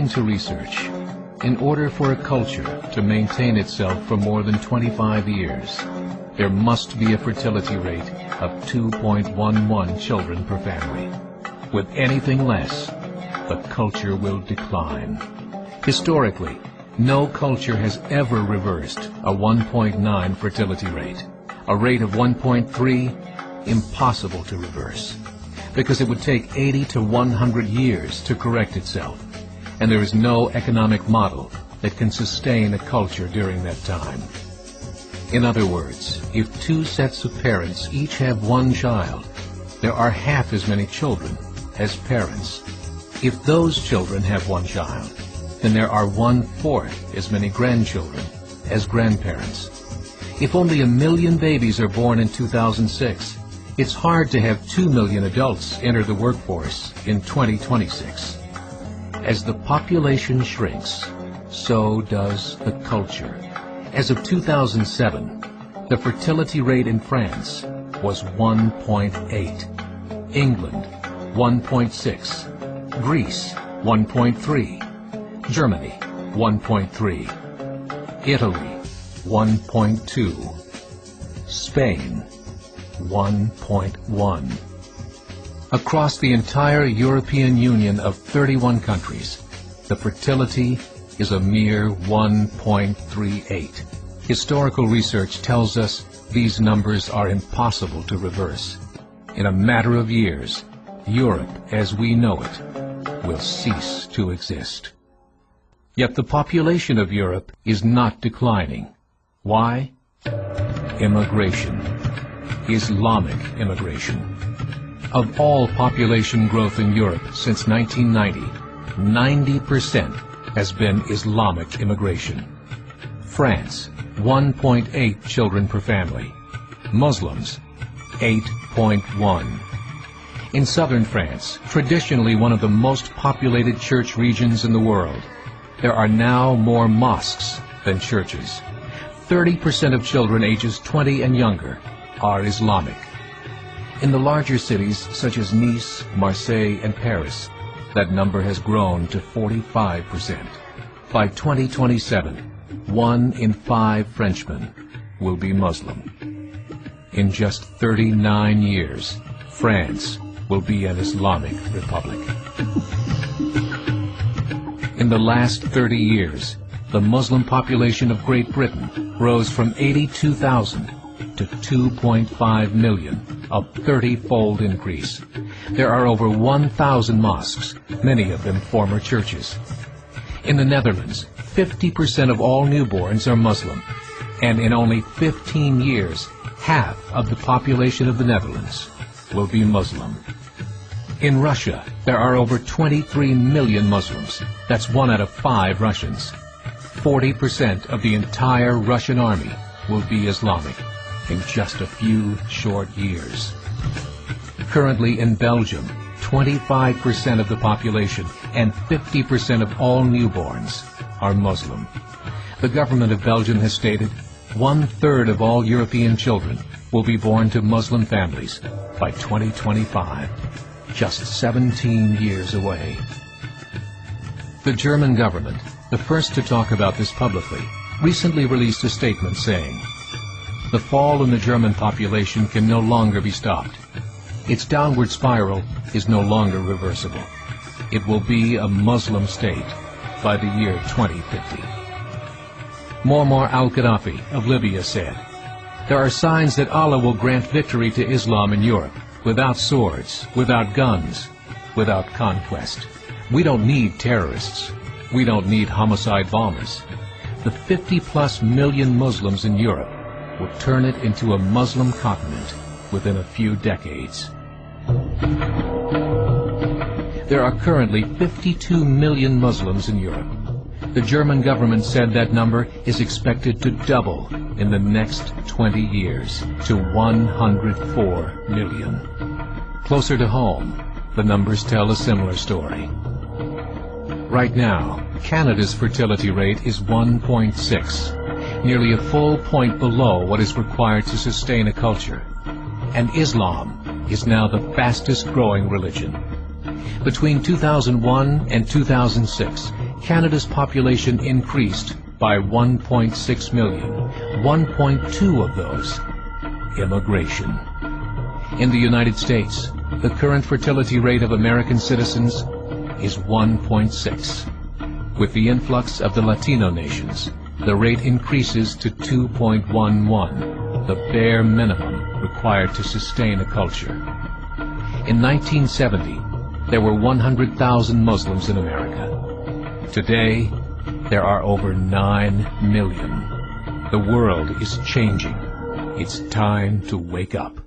According to research, in order for a culture to maintain itself for more than 25 years, there must be a fertility rate of 2.11 children per family. With anything less, the culture will decline. Historically, no culture has ever reversed a 1.9 fertility rate. A rate of 1.3, impossible to reverse, because it would take 80 to 100 years to correct itself, and there is no economic model that can sustain a culture during that time. In other words, if two sets of parents each have one child, there are half as many children as parents. If those children have one child, then there are 1/4 as many grandchildren as grandparents. If only 1 million babies are born in 2006, it's hard to have 2 million adults enter the workforce in 2026. As the population shrinks, so does the culture. As of 2007, the fertility rate in France was 1.8, England 1.6, Greece 1.3, Germany 1.3, Italy 1.2, Spain 1.1. Across the entire European Union of 31 countries, the fertility is a mere 1.38. Historical research tells us these numbers are impossible to reverse. In a matter of years, Europe as we know it will cease to exist. Yet the population of Europe is not declining. Why? Immigration. Islamic immigration. Of all population growth in Europe since 1990, 90% has been Islamic immigration. France, 1.8 children per family. Muslims, 8.1. In southern France, traditionally one of the most populated church regions in the world, there are now more mosques than churches. 30% of children ages 20 and younger are Islamic. In the larger cities such as Nice, Marseille, and Paris, that number has grown to 45%. By 2027, 1 in 5 Frenchmen will be Muslim. In just 39 years, France will be an Islamic republic. In the last 30 years, the Muslim population of Great Britain rose from 82,000 to 2.5 million, a 30-fold increase. There are over 1,000 mosques, many of them former churches. In the Netherlands, 50% of all newborns are Muslim, and in only 15 years, half of the population of the Netherlands will be Muslim. In Russia, there are over 23 million Muslims. That's 1 out of 5 Russians. 40% of the entire Russian army will be Islamic in just a few short years. Currently in Belgium, 25% of the population and 50% of all newborns are Muslim. The government of Belgium has stated 1/3 of all European children will be born to Muslim families by 2025, just 17 years away. The German government, the first to talk about this publicly, recently released a statement saying, "The fall in the German population can no longer be stopped. Its downward spiral is no longer reversible. It will be a Muslim state by the year 2050. Muammar al-Gadaffi of Libya said, "There are signs that Allah will grant victory to Islam in Europe, without swords, without guns, without conquest. We don't need terrorists. We don't need homicide bombers. The 50+ million Muslims in Europe will turn it into a Muslim continent within a few decades." There are currently 52 million Muslims in Europe. The German government said that number is expected to double in the next 20 years to 104 million. Closer to home, the numbers tell a similar story. Right now, Canada's fertility rate is 1.6, nearly a full point below what is required to sustain a culture. And Islam is now the fastest growing religion. Between 2001 and 2006, Canada's population increased by 1.6 million, 1.2 of those immigration. In the United States, the current fertility rate of American citizens is 1.6. With the influx of the Latino nations, the rate increases to 2.11, the bare minimum required to sustain a culture. In 1970, there were 100,000 Muslims in America. Today, there are over 9 million. The world is changing. It's time to wake up.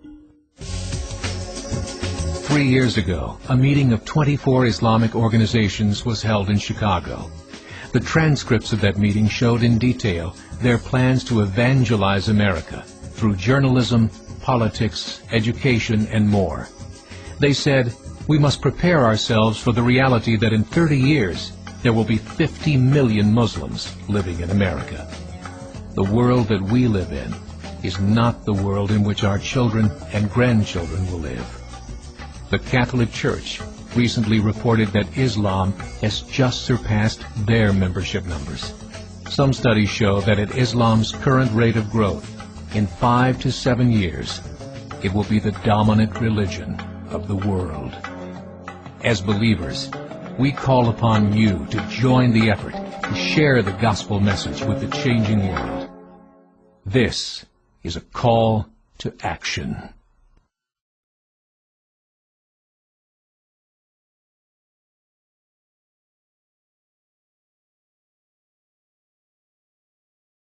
3 years ago, a meeting of 24 Islamic organizations was held in Chicago. The transcripts of that meeting showed in detail their plans to evangelize America through journalism, politics, education, and more. They said, we must prepare ourselves for the reality that in 30 years, there will be 50 million Muslims living in America. The world that we live in is not the world in which our children and grandchildren will live. The Catholic Church recently reported that Islam has just surpassed their membership numbers. Some studies show that at Islam's current rate of growth, in 5 to 7 years, it will be the dominant religion of the world. As believers, we call upon you to join the effort to share the gospel message with the changing world. This is a call to action.